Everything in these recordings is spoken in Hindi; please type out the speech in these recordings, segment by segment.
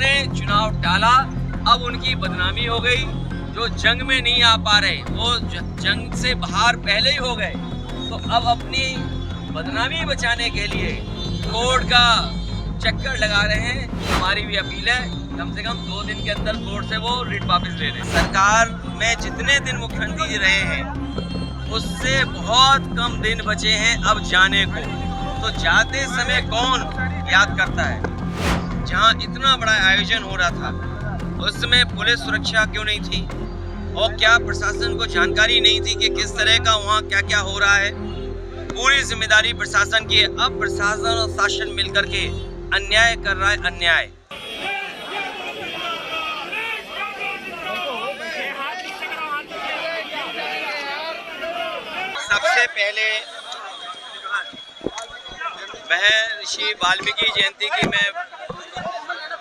जिन्होंने चुनाव टाला अब उनकी बदनामी हो गई। जो जंग में नहीं आ पा रहे वो जंग से बाहर पहले ही हो गए, तो अब अपनी बदनामी बचाने के लिए कोर्ट का चक्कर लगा रहे हैं। हमारी भी अपील है कम से कम 2 दिन के अंदर कोर्ट से वो रिट वापस ले लें। सरकार में जितने दिन मुख्यमंत्री जी रहे हैं उससे बहुत कम दिन बचे हैं अब जाने को, तो जाते समय कौन याद करता है? जहां इतना बड़ा आयोजन हो रहा था उस समय पुलिस सुरक्षा क्यों नहीं थी? और क्या प्रशासन को जानकारी नहीं थी कि किस तरह का वहाँ क्या क्या हो रहा है? पूरी जिम्मेदारी प्रशासन की है। अब प्रशासन और शासन मिलकर के अन्याय कर रहा है, अन्याय। सबसे पहले महर्षि वाल्मीकि जयंती की मैं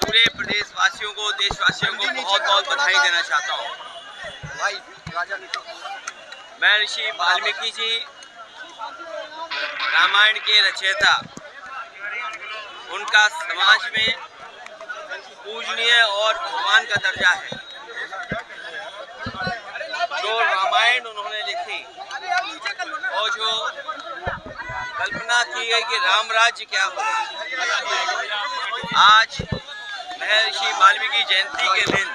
पूरे प्रदेशवासियों को, देशवासियों को बहुत बहुत बधाई देना चाहता हूँ। महर्षि वाल्मीकि जी रामायण के रचयिता, उनका समाज में पूजनीय और भगवान का दर्जा है। जो रामायण उन्होंने लिखी और जो कल्पना की गई कि राम राज्य क्या हो, आज महर्षि वाल्मीकि जयंती के दिन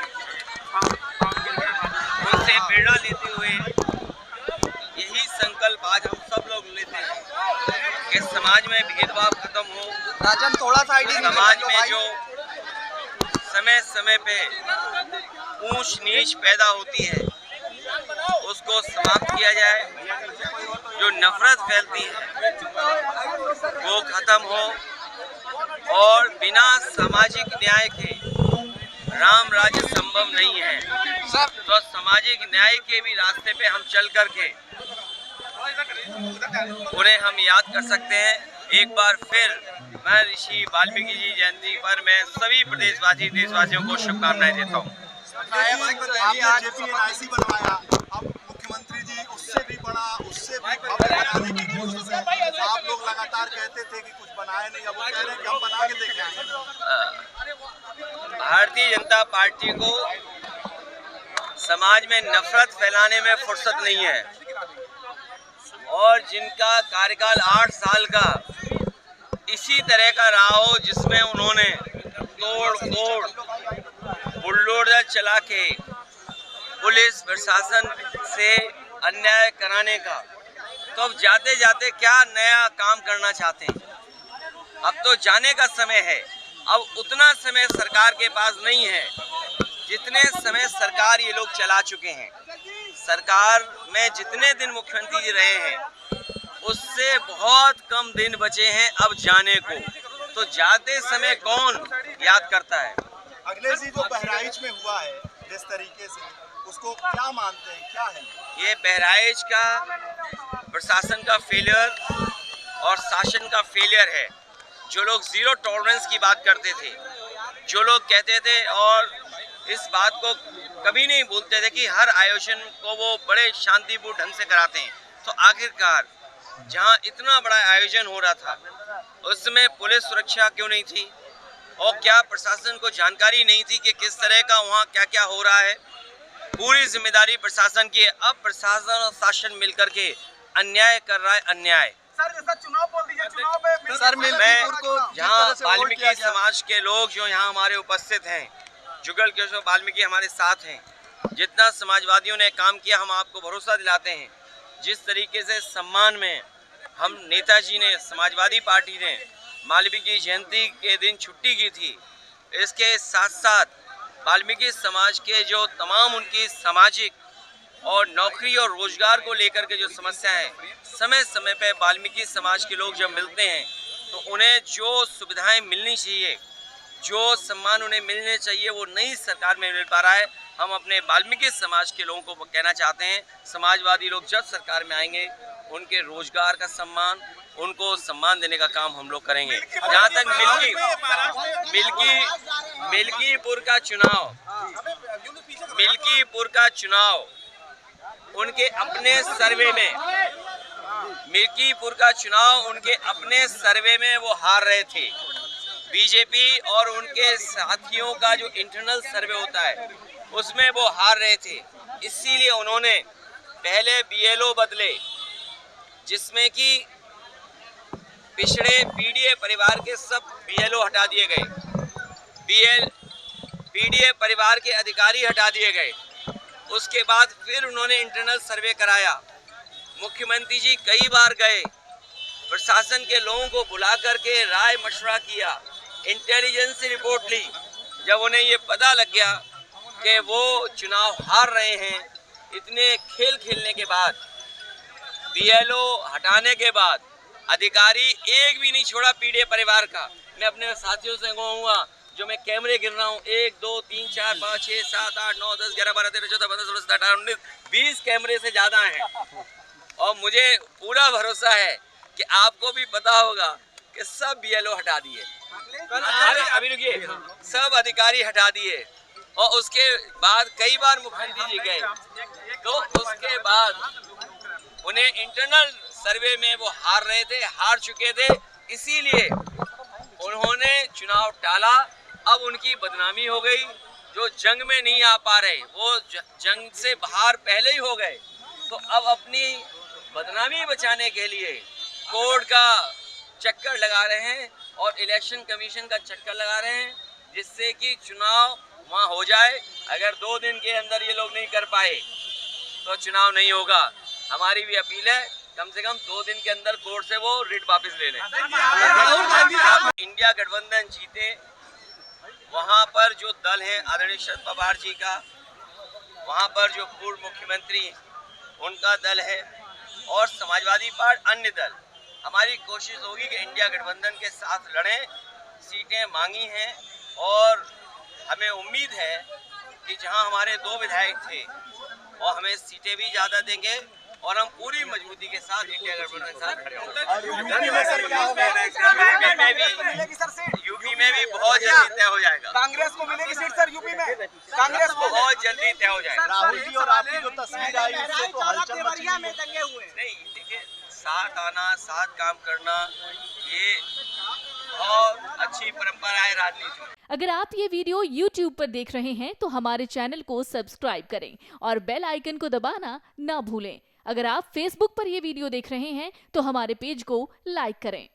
उनसे प्रेरणा लेते हुए यही संकल्प आज हम सब लोग लेते हैं कि समाज में भेदभाव खत्म हो। राजन थोड़ा सा समाज में जो समय समय पे ऊंच नीच पैदा होती है उसको समाप्त किया जाए। जो नफरत फैलती है वो खत्म हो और बिना सामाजिक न्याय के राम राज्य संभव नहीं है। तो सामाजिक न्याय के भी रास्ते पे हम चल करके उन्हें हम याद कर सकते हैं। एक बार फिर महर्षि वाल्मीकि जी जयंती पर मैं सभी प्रदेशवासी देशवासियों को शुभकामनाएं देता हूँ। मुख्यमंत्री जी उससे भी बड़ा, उससे भी बनाने की कोशिश है। आप लोग लगातार कहते थे कि कुछ बनाए नहीं, अब कह रहे हैं कि हम बना के देखेंगे। भारतीय जनता पार्टी को समाज में नफरत फैलाने में फुर्सत नहीं है और जिनका कार्यकाल 8 साल का इसी तरह का रहा हो, जिसमें उन्होंने तोड़ बुलडोजर चला के पुलिस प्रशासन से अन्याय कराने का, तो अब जाते जाते क्या नया काम करना चाहते हैं? अब तो जाने का समय है। अब उतना समय सरकार के पास नहीं है जितने समय सरकार ये लोग चला चुके हैं। सरकार में जितने दिन मुख्यमंत्री जी रहे हैं उससे बहुत कम दिन बचे हैं अब जाने को, तो जाते समय कौन याद करता है? अगले जी जो बहराइच में हुआ है जिस तरीके से, उसको क्या मानते हैं, क्या है ये? बहराइच का प्रशासन का फेलियर और शासन का फेलियर है। जो लोग जीरो टॉलरेंस की बात करते थे, जो लोग कहते थे और इस बात को कभी नहीं भूलते थे कि हर आयोजन को वो बड़े शांतिपूर्ण ढंग से कराते हैं, तो आखिरकार जहां इतना बड़ा आयोजन हो रहा था उसमें पुलिस सुरक्षा क्यों नहीं थी? और क्या प्रशासन को जानकारी नहीं थी कि किस तरह का वहाँ क्या क्या हो रहा है? पूरी जिम्मेदारी प्रशासन की है। अब प्रशासन और शासन मिलकर के अन्याय कर रहा है, अन्याय। सर जैसा चुनाव बोल दीजिए, चुनाव में सर मैं जहाँ वाल्मीकि समाज के लोग जो यहाँ हमारे उपस्थित हैं, जुगल किशोर वाल्मीकि हमारे साथ हैं, जितना समाजवादियों ने काम किया हम आपको भरोसा दिलाते हैं। जिस तरीके से सम्मान में हम नेताजी ने, समाजवादी पार्टी ने वाल्मीकि जयंती के दिन छुट्टी की थी, इसके साथ साथ वाल्मीकि समाज के जो तमाम उनकी सामाजिक और नौकरी और रोजगार को लेकर के जो समस्या है, समय समय पे वाल्मीकि समाज के लोग जब मिलते हैं तो उन्हें जो सुविधाएं मिलनी चाहिए, जो सम्मान उन्हें मिलने चाहिए, वो नई सरकार में मिल पा रहा है। हम अपने वाल्मीकि समाज के लोगों को कहना चाहते हैं, समाजवादी लोग जब सरकार में आएंगे उनके रोजगार का सम्मान, उनको सम्मान देने का काम हम लोग करेंगे। जहाँ तक मिल्कीपुर का चुनाव उनके अपने सर्वे में वो हार रहे थे। बीजेपी और उनके साथियों का जो इंटरनल सर्वे होता है उसमें वो हार रहे थे, इसीलिए उन्होंने पहले बीएलओ बदले, जिसमें कि पिछड़े पीडीए परिवार के सब बीएलओ हटा दिए गए, पीडीए परिवार के अधिकारी हटा दिए गए। उसके बाद फिर उन्होंने इंटरनल सर्वे कराया। मुख्यमंत्री जी कई बार गए, प्रशासन के लोगों को बुला करके राय मशवरा किया, इंटेलिजेंस रिपोर्ट ली। जब उन्हें ये पता लग गया कि वो चुनाव हार रहे हैं, इतने खेल खेलने के बाद, बीएलओ हटाने के बाद, अधिकारी एक भी नहीं छोड़ा पीडीए परिवार का। मैं अपने साथियों से कहूँगा, जो मैं कैमरे गिन रहा हूँ, 1 2 3 4 5 6 7 8 9 10 11 12 13 14 15 16 17 18 19 20 कैमरे से ज्यादा हैं। और मुझे पूरा भरोसा है कि आपको भी पता होगा कि सब बीएलओ हटा दिए, अभी रुकिए, सब अधिकारी हटा दिए। और उसके बाद कई बार मुख्यमंत्री जी गए, तो उसके बाद उन्हें इंटरनल सर्वे में वो हार रहे थे, हार चुके थे, इसीलिए उन्होंने चुनाव टाला। अब उनकी बदनामी हो गई, जो जंग में नहीं आ पा रहे वो जंग से बाहर पहले ही हो गए, तो अब अपनी बदनामी बचाने के लिए कोर्ट का चक्कर लगा रहे हैं और इलेक्शन कमीशन का चक्कर लगा रहे हैं, जिससे कि चुनाव वहाँ हो जाए। अगर 2 दिन के अंदर ये लोग नहीं कर पाए तो चुनाव नहीं होगा। हमारी भी अपील है, कम से कम 2 दिन के अंदर कोर्ट से वो रिट वापस ले लें। इंडिया गठबंधन जीते, वहाँ पर जो दल है आदरणीय शरद पवार जी का, वहाँ पर जो पूर्व मुख्यमंत्री उनका दल है, और समाजवादी पार्टी अन्य दल, हमारी कोशिश होगी कि इंडिया गठबंधन के साथ लड़ें। सीटें मांगी हैं और हमें उम्मीद है कि जहां हमारे 2 विधायक थे और हमें सीटें भी ज़्यादा देंगे और हम पूरी मजबूती के साथ इंडिया गठबंधन के साथ खड़े होंगे। यूपी में भी बहुत जल्दी तय हो जाएगा। कांग्रेस को मिलेगी सीट सर यूपी में? कांग्रेस को बहुत जल्दी तय हो जाएगा। राहुल जी और आपकी जो तस्वीर आई उससे तो हलचल मची है। नहीं, देखिए, साथ आना, साथ काम करना, ये बहुत अच्छी परंपरा है राजनीति में। अगर आप ये वीडियो YouTube पर देख रहे हैं तो हमारे चैनल को सब्सक्राइब करें और बेल आइकन को दबाना ना भूलें। अगर आप Facebook पर ये वीडियो देख रहे हैं तो हमारे पेज को लाइक करें।